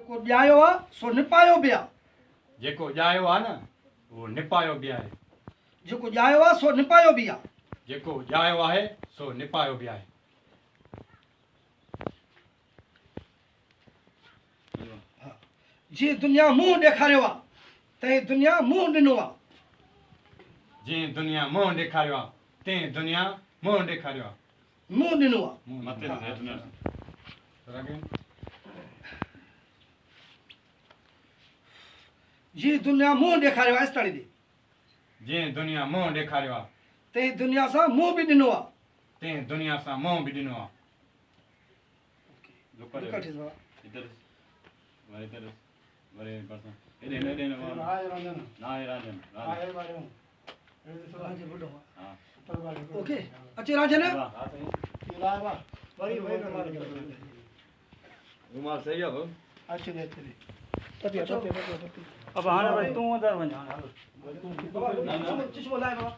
को ॼायो आहे सो निपायो बि आहे जेको ॼायो आहे न उहो निपायो बि आहे जेको ॼायो आहे सो निपायो बि आहे जेको ॼायो आहे सो निपायो बि आहे जीअं दुनिया मुंहुं ॾेखारियो आहे तंहिं दुनिया मुंहुं ॾिनो आहे जीअं दुनिया मुंहुं ॾेखारियो आहे तीअं दुनिया मुंहुं ॾेखारियो आहे मुंहुं ॾिनो आहे मथे जीअं दुनिया मुंहुं ॾेखारियो आहे इस्ताड़ी ॾे जीअं दुनिया मुंहुं ॾेखारियो आहे तंहिं दुनिया सां मुंहुं बि ॾिनो आहे तीअं दुनिया सां मुंहुं बि ॾिनो आहे ओके अचे राजन अब हाणे भाई तूं अंदर वञ चश्मो लाए बाबा